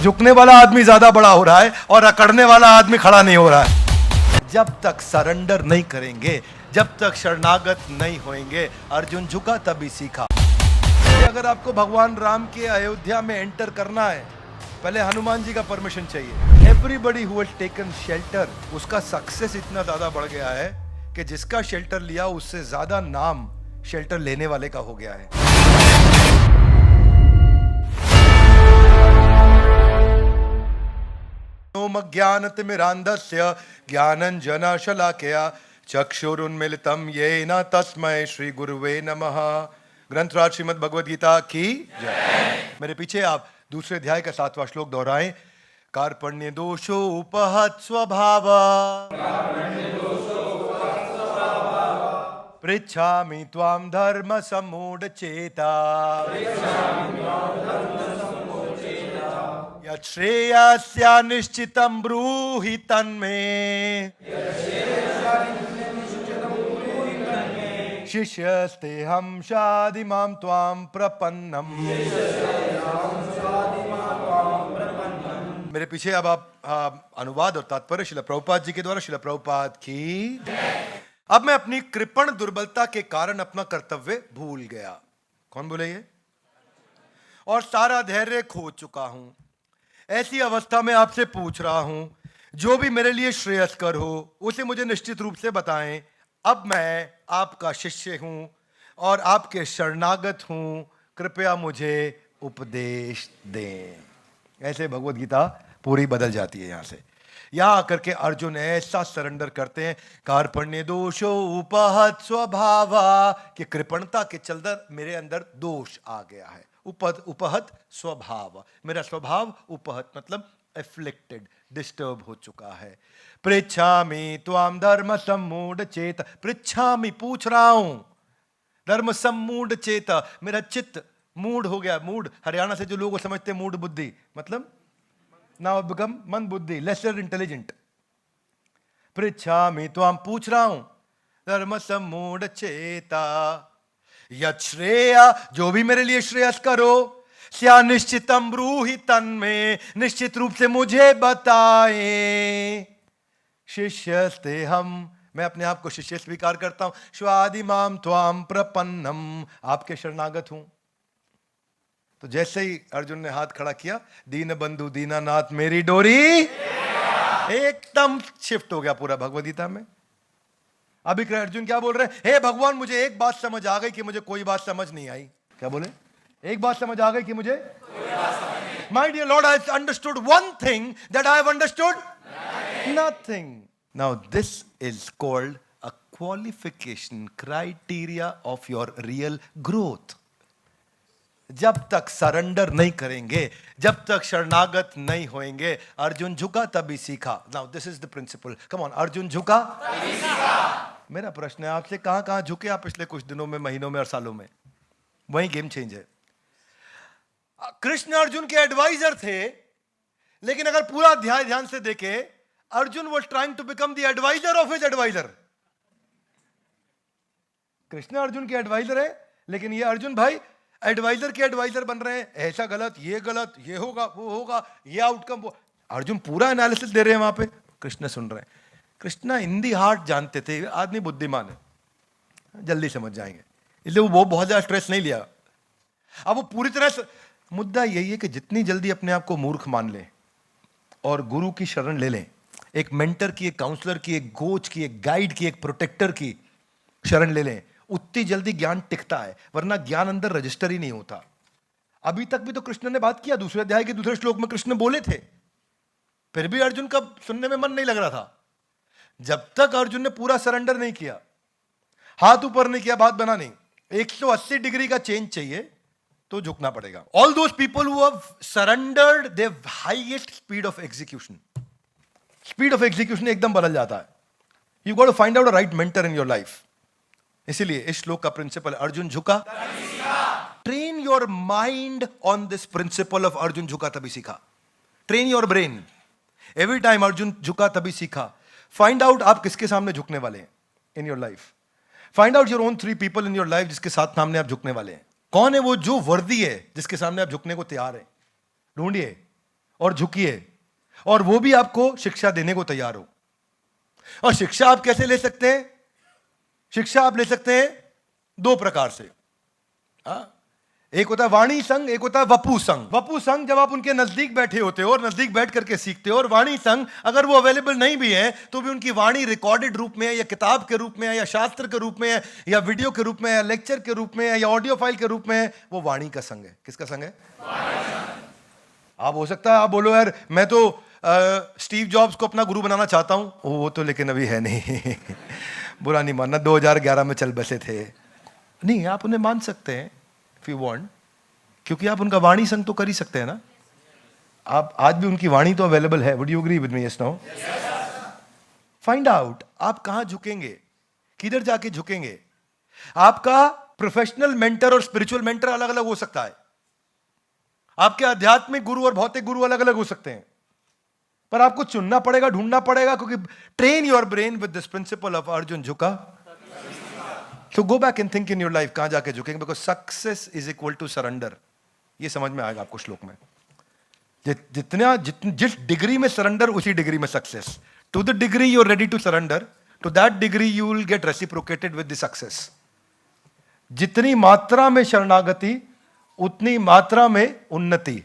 झुकने वाला आदमी ज्यादा बड़ा हो रहा है और अकड़ने वाला आदमी खड़ा नहीं हो रहा है। जब तक सरेंडर नहीं करेंगे, जब तक शरणागत नहीं होंगे, अर्जुन झुका तभी सीखा। अगर आपको भगवान राम के अयोध्या में एंटर करना है, पहले हनुमान जी का परमिशन चाहिए। Everybody who has taken shelter, उसका सक्सेस इतना ज्यादा बढ़ गया है कि जिसका शेल्टर लिया उससे ज्यादा नाम शेल्टर लेने वाले का हो गया है। ज्ञानतिमिरान्धस्य ज्ञानञ्जनशलाकया चक्षुरुन्मीलितं येन तस्मै श्री गुरुवे नमः। ग्रंथराज श्रीमद् भगवद गीता की जय। मेरे पीछे आप दूसरे अध्याय का 7वां श्लोक दोहराएं। कार्पण्य दोषो उपहत स्वभाव पृच्छामि त्वां धर्म सम्मूढ़ चेता यच्छ्रेयस्या निश्चितं ब्रूहि तन्मे शिष्यस्तेऽहं शाधिमां त्वां प्रपन्नम्। मेरे पीछे अब आप अनुवाद और तात्पर्य श्रील प्रभुपाद जी के द्वारा। श्रील प्रभुपाद की। अब मैं अपनी कृपण दुर्बलता के कारण अपना कर्तव्य भूल गया। कौन बोले ये? और सारा धैर्य खो चुका हूं। ऐसी अवस्था में आपसे पूछ रहा हूं, जो भी मेरे लिए श्रेयस्कर हो उसे मुझे निश्चित रूप से बताएं। अब मैं आपका शिष्य हूं और आपके शरणागत हूं, कृपया मुझे उपदेश दें। ऐसे भगवत गीता पूरी बदल जाती है। यहां से यहां आकर के अर्जुन ऐसा सरेंडर करते हैं। कार्पण्य दोषो उपहत स्वभावा, कि कृपणता के चलते मेरे अंदर दोष आ गया है। उपहत स्वभाव, मेरा स्वभाव उपहत मतलब एफ्लिक्टेड, डिस्टर्ब हो चुका है। पृच्छामि त्वां धर्म सम्मूढ़ चेत, पृच्छामि पूछ रहा हूं, धर्म सम्मूढ़ चेत, मेरा चित्त मूड हो गया। मूड हरियाणा से जो लोग समझते हैं मूड बुद्धि, मतलब नाउ बिकम मन बुद्धि, लेसर इंटेलिजेंट। पृच्छामि त्वां पूछ रहा हूं, धर्म सम्मूढ़ चेता यच्छ्रेय, जो भी मेरे लिए श्रेयस्कर हो, स्या निश्चितम ब्रूहि तन्मे, निश्चित रूप से मुझे बताएं। शिष्यस्ते हम, मैं अपने आप को शिष्य स्वीकार करता हूं। स्वादिमाम त्वाम प्रपन्नम, आपके शरणागत हूं। तो जैसे ही अर्जुन ने हाथ खड़ा किया, दीन बंधु दीनानाथ मेरी डोरी, एकदम शिफ्ट हो गया पूरा भगवद गीता में। अभी अर्जुन क्या बोल रहे हैं? हे भगवान, मुझे एक बात समझ आ गई कि मुझे कोई बात समझ नहीं आई। क्या बोले? एक बात समझ आ गई कि मुझे कोई बात समझ नहीं आई। My dear Lord, I have understood one thing that I have understood nothing. Now this is called a qualification criteria of your real growth. जब तक सरेंडर नहीं करेंगे, जब तक शरणागत नहीं होंगे, अर्जुन झुका तभी सीखा। Now this is the principle. Come on, Arjun झुका तभी सीखा। मेरा प्रश्न है आपसे, कहां कहां झुके आप पिछले कुछ दिनों में, महीनों में और सालों में? वही गेम चेंज है। कृष्ण अर्जुन के एडवाइजर थे, लेकिन अगर पूरा अध्याय ध्यान से देखे, Arjun was trying to become the advisor of his advisor. Krishna Arjun के एडवाइजर है, लेकिन ये अर्जुन भाई एडवाइजर के एडवाइजर बन रहे हैं। ऐसा गलत, ये होगा, वो होगा, ये आउटकम, वो। अर्जुन पूरा एनालिसिस दे रहे हैं वहां पे, कृष्ण सुन रहे हैं। कृष्ण इन दी हार्ट जानते थे, आदमी बुद्धिमान है, जल्दी समझ जाएंगे, इसलिए वो बहुत ज्यादा स्ट्रेस नहीं लिया। अब वो पूरी तरह से, मुद्दा यही है कि जितनी जल्दी अपने आप को मूर्ख मान ले और गुरु की शरण ले लें, एक मेंटर की, एक काउंसलर की, एक कोच की, एक गाइड की, एक प्रोटेक्टर की शरण ले लें, उतनी जल्दी ज्ञान टिकता है। वरना ज्ञान अंदर रजिस्टर ही नहीं होता। अभी तक भी तो कृष्ण ने बात किया, दूसरे अध्याय के दूसरे श्लोक में कृष्ण बोले थे, फिर भी अर्जुन का सुनने में मन नहीं लग रहा था। जब तक अर्जुन ने पूरा सरेंडर नहीं किया, हाथ ऊपर नहीं किया, बात बना नहीं। 180 डिग्री का चेंज चाहिए तो झुकना पड़ेगा। All those people who have surrendered, they have highest speed of execution. Speed of execution एकदम बदल जाता है। You got to find out a right mentor in your life. इसीलिए इस श्लोक का प्रिंसिपल अर्जुन झुका। Train your mind on this principle of Arjun झुका तभी सीखा। Train your brain every time Arjun झुका तभी सीखा। फाइंड आउट आप किसके सामने झुकने वाले हैं इन your life. Find out your own 3 people in your life जिसके साथ सामने आप झुकने वाले हैं। कौन है वो जो वर्दी है जिसके सामने आप झुकने को तैयार है? ढूंढिए और झुकिए, और वो भी आपको शिक्षा देने को तैयार हो। और शिक्षा आप कैसे ले सकते हैं? शिक्षा आप ले सकते हैं दो प्रकार से। एक होता है वाणी संघ, एक होता है वपु संघ। वपु संघ जब आप उनके नजदीक बैठे होते हो और नजदीक बैठ करके सीखते हो, और वाणी संघ अगर वो अवेलेबल नहीं भी है तो भी उनकी वाणी रिकॉर्डेड रूप में है, या किताब के रूप में है, या शास्त्र के रूप में है, या वीडियो के रूप में है, या लेक्चर के रूप में है, या ऑडियो फाइल के रूप में है, वो वाणी का संघ है। किसका संघ है? आप हो सकता है आप बोलो यार मैं तो स्टीव जॉब्स को अपना गुरु बनाना चाहता हूं, वो तो लेकिन अभी है नहीं। बुरा नहीं मानना, 2011 में चल बसे थे। नहीं, आप उन्हें मान सकते हैं इफ यू वांट, क्योंकि आप उनका वाणी संग तो कर ही सकते हैं ना। आप आज भी उनकी वाणी तो अवेलेबल है। Would you agree with me? Yes, no? Find out आप कहां झुकेंगे, किधर जाके झुकेंगे। आपका प्रोफेशनल मेंटर और स्पिरिचुअल मेंटर अलग अलग हो सकता है। आपके आध्यात्मिक गुरु और भौतिक गुरु अलग अलग हो सकते हैं, पर आपको चुनना पड़ेगा, ढूंढना पड़ेगा, क्योंकि train your brain with this principle of Arjun झुका। So go back and think in your life, कहां जाके झुकेंगे, because success is equal to surrender। ये समझ में आएगा आपको श्लोक में। जिस डिग्री में सरेंडर, उसी डिग्री में success. To the degree you are ready to surrender, to that degree you will get reciprocated with the success. जितनी मात्रा में शरणागति उतनी मात्रा में उन्नति।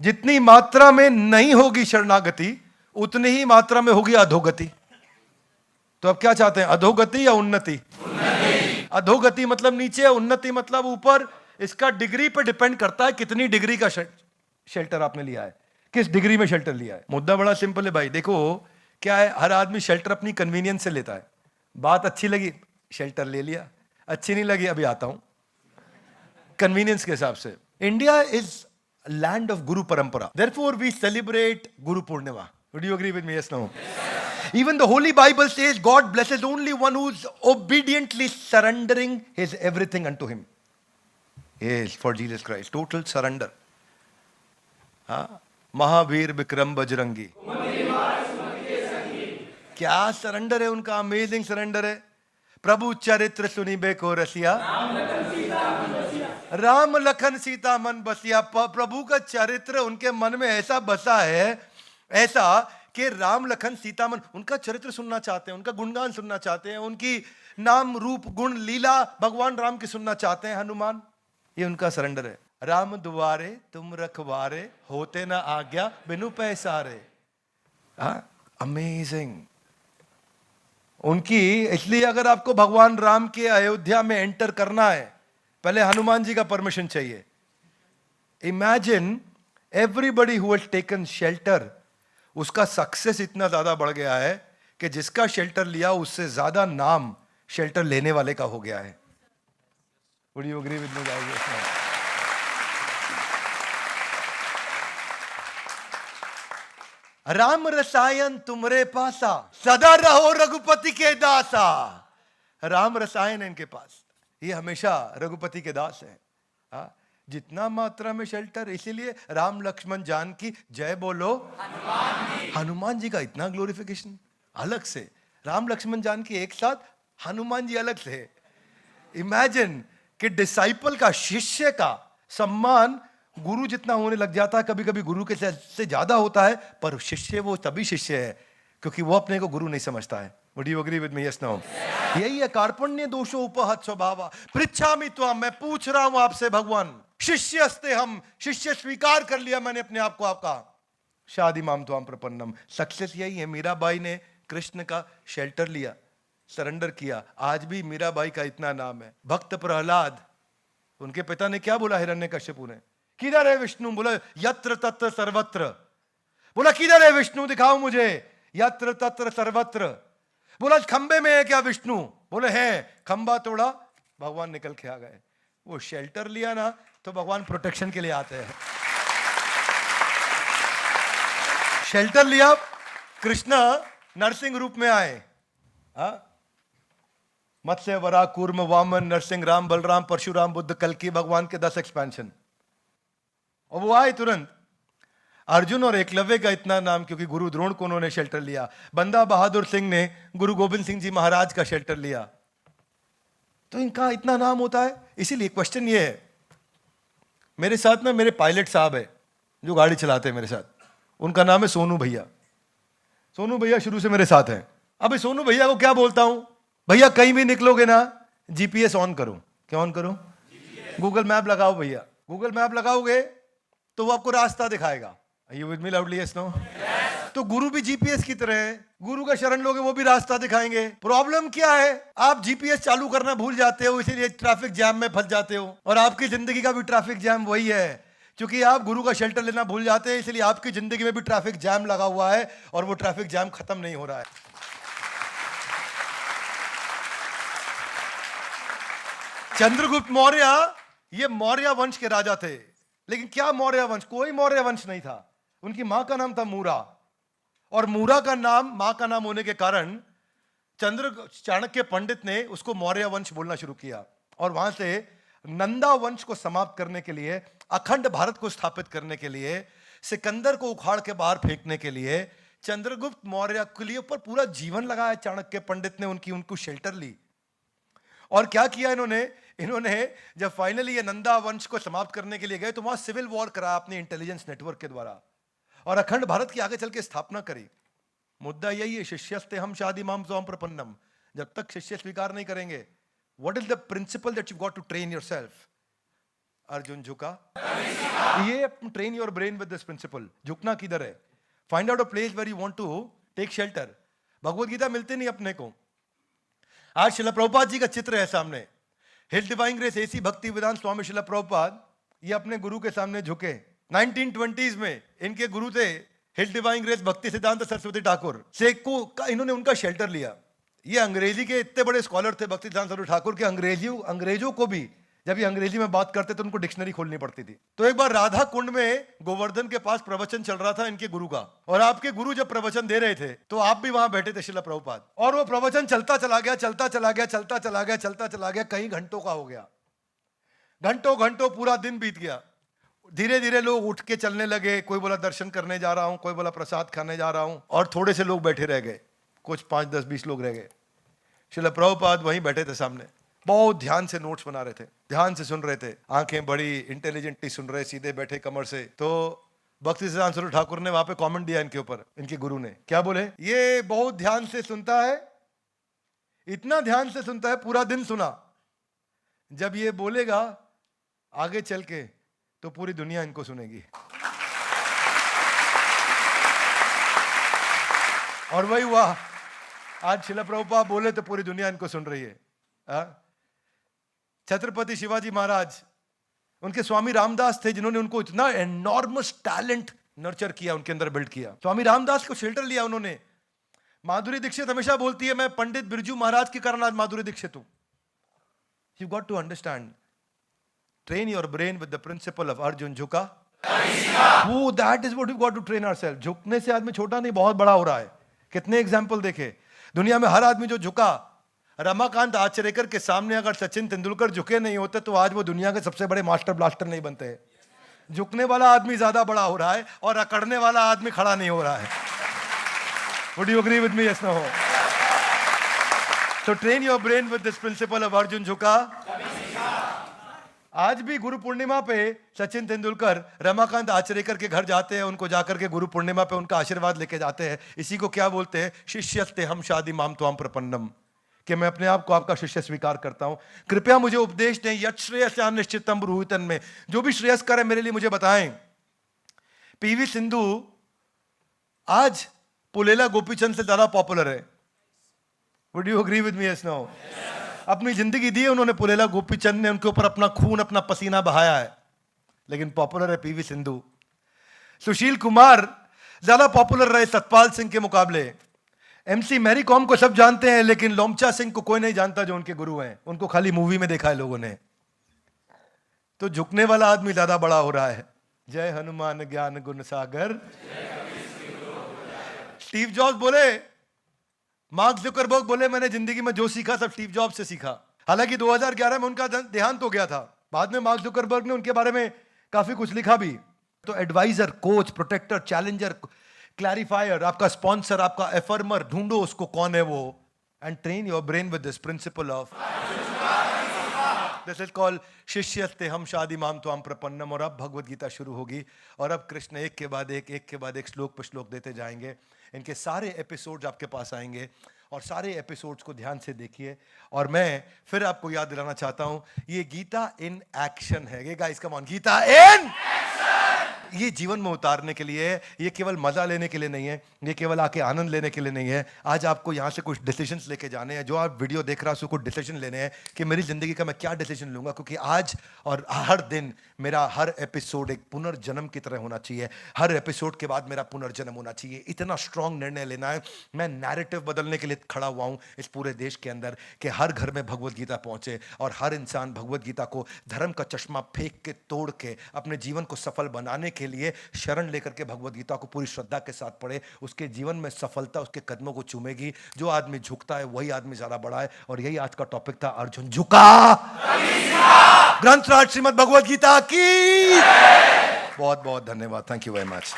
जितनी मात्रा में नहीं होगी शरणागति उतनी ही मात्रा में होगी अधोगति। तो आप क्या चाहते हैं, अधोगति या उन्नति? अधोगति मतलब नीचे, उन्नति मतलब ऊपर। इसका डिग्री पे डिपेंड करता है कितनी डिग्री का शेल्टर आपने लिया है, किस डिग्री में शेल्टर लिया है। मुद्दा बड़ा सिंपल है भाई। देखो क्या है, हर आदमी शेल्टर अपनी कन्वीनियंस से लेता है। बात अच्छी लगी शेल्टर ले लिया, अच्छी नहीं लगी अभी आता हूं, कन्वीनियंस के हिसाब से। इंडिया इज लैंड ऑफ गुरु परंपरा, therefore we celebrate Guru Purnima. Would you agree with me? Yes, no? Even the Holy Bible says God blesses only one who's obediently surrendering his everything unto him. Yes, for Jesus Christ. Total surrender. Mahavir Vikram Bajrangi. क्या surrender है उनका, amazing surrender है। प्रभु चरित्र सुनिबे को रसिया, राम लखन सीता मन बसिया। प्रभु का चरित्र उनके मन में ऐसा बसा है, ऐसा कि राम लखन सीता मन उनका चरित्र सुनना चाहते हैं, उनका गुणगान सुनना चाहते हैं, उनकी नाम रूप गुण लीला भगवान राम की सुनना चाहते हैं। हनुमान, ये उनका सरेंडर है। राम दुआरे तुम रखवारे, होते ना आज्ञा बिनु पैसारे। अमेजिंग उनकी। इसलिए अगर आपको भगवान राम के अयोध्या में एंटर करना है, पहले हनुमान जी का परमिशन चाहिए। Imagine everybody who has taken shelter, उसका सक्सेस इतना ज्यादा बढ़ गया है कि जिसका शेल्टर लिया उससे ज्यादा नाम शेल्टर लेने वाले का हो गया है। Would you agree with me guys? Ram रसायन तुमरे पासा, सदा रहो रघुपति के दासा। राम रसायन है इनके पास, ये हमेशा रघुपति के दास है। जितना मात्रा में शेल्टर, इसीलिए राम लक्ष्मण जानकी जय बोलो हनुमान जी का इतना ग्लोरिफिकेशन अलग से। राम लक्ष्मण जानकी एक साथ, हनुमान जी अलग से। इमेजिन कि डिसाइपल का, शिष्य का सम्मान गुरु जितना होने लग जाता है, कभी कभी गुरु के से ज्यादा होता है, पर शिष्य वो तभी शिष्य है क्योंकि वो अपने को गुरु नहीं समझता है। Would you agree with me? Yes, no? यही है कार्पण्य दोषो उपहत स्वभावा। पृच्छामि त्वाम, मैं पूछ रहा हूं आपसे भगवान। शिष्यस्ते हम, शिष्य स्वीकार कर लिया मैंने अपने आप को आपका। शादी माम त्वाम प्रपन्नम। सक्सेस यही है। मीराबाई ने कृष्ण का शेल्टर लिया, सरेंडर किया। आज भी मीराबाई का इतना नाम है। भक्त प्रहलाद, उनके पिता ने क्या बोला हिरण्यकश्यपु ने, किधर है विष्णु? बोला यत्र तत्र सर्वत्र। बोला किधर है विष्णु, दिखाओ मुझे। यत्र तत्र सर्वत्र। बोला खंबे में है क्या विष्णु? बोले है। खंबा तोड़ा, भगवान निकल के आ गए। वो शेल्टर लिया ना तो भगवान प्रोटेक्शन के लिए आते हैं। शेल्टर लिया, कृष्णा नरसिंह रूप में आए। मत्स्य, वराह, कूर्म, वामन, नरसिंह, राम, बलराम, परशुराम, बुद्ध, कल्कि, भगवान के 10 एक्सपेंशन। और वो आए तुरंत। अर्जुन और एकलव्य का इतना नाम क्योंकि गुरु द्रोण को उन्होंने शेल्टर लिया। बंदा बहादुर सिंह ने गुरु गोविंद सिंह जी महाराज का शेल्टर लिया। तो इनका इतना नाम होता है। इसीलिए क्वेश्चन ये है, मेरे साथ में मेरे पायलट साहब है, जो गाड़ी चलाते हैं मेरे साथ, उनका नाम है सोनू भैया। सोनू भैया शुरू से मेरे साथ हैं। अभी सोनू भैया को क्या बोलता हूं, भैया कहीं भी निकलोगे ना जीपीएस ऑन करो। क्या ऑन करो? गूगल मैप लगाओ भैया। गूगल मैप लगाओगे तो वो आपको रास्ता दिखाएगा। You with me loudly? Yes no? तो गुरु भी जीपीएस की तरह है, गुरु का शरण लोगे वो भी रास्ता दिखाएंगे। प्रॉब्लम क्या है, आप जीपीएस चालू करना भूल जाते हो, इसीलिए ट्रैफिक जैम में फंस जाते हो। और आपकी जिंदगी का भी ट्रैफिक जैम वही है, क्योंकि आप गुरु का शेल्टर लेना भूल जाते हैं, इसलिए आपकी जिंदगी में भी ट्रैफिक जैम लगा हुआ है और वो ट्रैफिक जैम खत्म नहीं हो रहा है। चंद्रगुप्त मौर्य ये मौर्य वंश के राजा थे, लेकिन क्या मौर्य वंश? कोई मौर्य वंश नहीं था। उनकी मां का नाम था मूरा, और मूरा का नाम मां का नाम होने के कारण चाणक्य पंडित ने उसको मौर्य वंश बोलना शुरू किया। और वहां से नंदा वंश को समाप्त करने के लिए, अखंड भारत को स्थापित करने के लिए, सिकंदर को उखाड़ के बाहर फेंकने के लिए चंद्रगुप्त मौर्य के लिए ऊपर पूरा जीवन लगाया चाणक्य पंडित ने। उनको शेल्टर ली। और क्या किया इन्होंने जब फाइनली ये नंदा वंश को समाप्त करने के लिए गए तो वहां सिविल वॉर कराया अपने इंटेलिजेंस नेटवर्क के द्वारा, और अखंड भारत की आगे चल के स्थापना करी। मुद्दा यही है, शिष्यस्ते हम शादी माम स्वाम प्रपन्नम। जब तक शिष्य स्वीकार नहीं करेंगे, what is the principle that you got to train yourself? Arjun झुका। ये train your brain with this principle. झुकना किधर है? Find out a place where you want to take shelter. Bhagavad Gita मिलते नहीं अपने को। आज श्रील प्रभुपाद जी का चित्र है सामने। हिल डिवाइन ग्रेस एसी भक्ति वेदांत स्वामी श्रील प्रभुपाद ये अपने गुरु के सामने झुके। 1920s में इनके गुरु थे हिल डिवाइन ग्रेस भक्ति सिद्धांत सरस्वती ठाकुर से को इन्होंने उनका शेल्टर लिया। ये अंग्रेजी के इतने बड़े स्कॉलर थे भक्ति सिद्धांत सरस्वती ठाकुर के, अंग्रेजों को भी जब ये अंग्रेजी में बात करते तो उनको डिक्शनरी खोलनी पड़ती थी। तो एक बार राधा कुंड में गोवर्धन के पास प्रवचन चल रहा था इनके गुरु का, और आपके गुरु जब प्रवचन दे रहे थे तो आप भी वहां बैठे थे श्रील प्रभुपाद। और वो प्रवचन चलता चला गया, कई घंटों का हो गया। घंटों पूरा दिन बीत गया। धीरे धीरे लोग उठ के चलने लगे। कोई बोला दर्शन करने जा रहा हूं, कोई बोला प्रसाद खाने जा रहा हूं, और थोड़े से लोग बैठे रह गए। कुछ 5, 10, 20 लोग रह गए। श्रील प्रभुपाद वहीं बैठे थे सामने, बहुत ध्यान से नोट्स बना रहे थे, ध्यान से सुन रहे थे, आंखें बड़ी इंटेलिजेंटली सुन रहे, सीधे बैठे कमर से। तो भक्ति सिद्धांत सरस्वती ठाकुर ने वहां पे कमेंट दिया इनके ऊपर। इनके गुरु ने क्या बोले? ये बहुत ध्यान से सुनता है, इतना ध्यान से सुनता है, पूरा दिन सुना, जब ये बोलेगा आगे चल के तो पूरी दुनिया इनको सुनेगी। और वही हुआ। आज श्रील प्रभुपाद बोले तो पूरी दुनिया इनको सुन रही है। छत्रपति शिवाजी महाराज, उनके स्वामी रामदास थे जिन्होंने उनको इतना एनॉर्मस टैलेंट नर्चर किया, उनके अंदर बिल्ड किया। स्वामी रामदास को शेल्टर लिया उन्होंने। माधुरी दीक्षित हमेशा बोलती है मैं पंडित बिरजू महाराज के कारण आज माधुरी दीक्षित हूं। You got to understand, train your brain with the principle of Arjun झुका। वो that is what we got to train ourselves. झुकने से आदमी छोटा नहीं, बहुत बड़ा हो रहा है। कितने एग्जाम्पल देखे दुनिया में, हर आदमी जो झुका। रमाकांत आचरेकर के सामने अगर सचिन तेंदुलकर झुके नहीं होते तो आज वो दुनिया के सबसे बड़े मास्टर ब्लास्टर नहीं बनते। झुकने वाला आदमी ज्यादा बड़ा हो रहा है और अकड़ने वाला आदमी खड़ा नहीं हो रहा है। Would you agree with me? Yes no? तो train your brain with this principle of Arjun झुका। आज भी गुरु पूर्णिमा पे सचिन तेंदुलकर रमाकांत आचरेकर के घर जाते हैं, उनको जाकर के गुरु पूर्णिमा पे उनका आशीर्वाद लेके जाते हैं। इसी को क्या बोलते हैं? शिष्यस्ते हम शादी माम त्वाम प्रपन्नम, कि मैं अपने आप को आपका शिष्य स्वीकार करता हूं। कृपया मुझे उपदेश दें, यत् श्रेयस्यान निश्चितम ब्रूहितन में, जो भी श्रेयस्कर है मेरे लिए मुझे बताएं। पीवी सिंधु आज पुलेला गोपीचंद से ज्यादा पॉपुलर है। Would you agree with me? Yes no? अपनी जिंदगी दी है उन्होंने, पुलेला गोपीचंद ने उनके ऊपर अपना खून अपना पसीना बहाया है, लेकिन पॉपुलर है पीवी सिंधु। सुशील कुमार ज्यादा पॉपुलर रहे सतपाल सिंह के मुकाबले। एमसी मैरी कॉम को सब जानते हैं, लेकिन लोमचा सिंह को कोई नहीं जानता जो उनके गुरु हैं। उनको खाली मूवी में देखा है लोगों ने। तो झुकने वाला आदमी ज्यादा बड़ा हो रहा है। जय हनुमान ज्ञान गुण सागर। स्टीव जॉब्स बोले, मार्क जुकरबर्ग बोले मैंने जिंदगी में जो सीखा सब स्टीव जॉब्स से सीखा। हालांकि 2011 में उनका देहांत हो गया था। बाद में मार्क जुकरबर्ग ने उनके बारे में काफी कुछ लिखा भी। तो adviser, coach, protector, challenger, clarifier, आपका स्पॉन्सर, आपका एफर्मर, ढूंढो उसको कौन है वो, and train your brain with this principle of. This is called शिष्यस्ते हम शादी माम त्वाम प्रपन्नम। और अब भगवत गीता शुरू होगी और अब कृष्ण एक के बाद एक श्लोक पर श्लोक देते जाएंगे। इनके सारे एपिसोड्स आपके पास आएंगे और सारे एपिसोड्स को ध्यान से देखिए। और मैं फिर आपको याद दिलाना चाहता हूं, ये गीता इन एक्शन है। ये गाइस कम ऑन, गीता इन ये जीवन में उतारने के लिए है। ये केवल मजा लेने के लिए नहीं है, ये केवल आके आनंद लेने के लिए नहीं है। आज आपको यहाँ से कुछ डिसीजंस लेके जाने हैं। जो आप वीडियो देख रहा है कुछ डिसीजन लेने हैं कि मेरी जिंदगी का मैं क्या डिसीजन लूंगा, क्योंकि आज और हर दिन मेरा हर एपिसोड एक पुनर्जन्म की तरह होना चाहिए। हर एपिसोड के बाद मेरा पुनर्जन्म होना चाहिए। इतना स्ट्रांग निर्णय लेना है। मैं नैरेटिव बदलने के लिए खड़ा हुआ हूं इस पूरे देश के अंदर कि हर घर में भगवत गीता पहुंचे और हर इंसान भगवत गीता को धर्म का चश्मा फेंक के तोड़ के अपने जीवन को सफल बनाने के लिए शरण लेकर के भगवत गीता को पूरी श्रद्धा के साथ पढ़े। उसके जीवन में सफलता उसके कदमों को चूमेगी। जो आदमी झुकता है वही आदमी ज्यादा बड़ा है। और यही आज का टॉपिक था, अर्जुन झुका ग्रंथराज श्रीमद् भगवत गीता की। बहुत बहुत धन्यवाद। Thank you very much.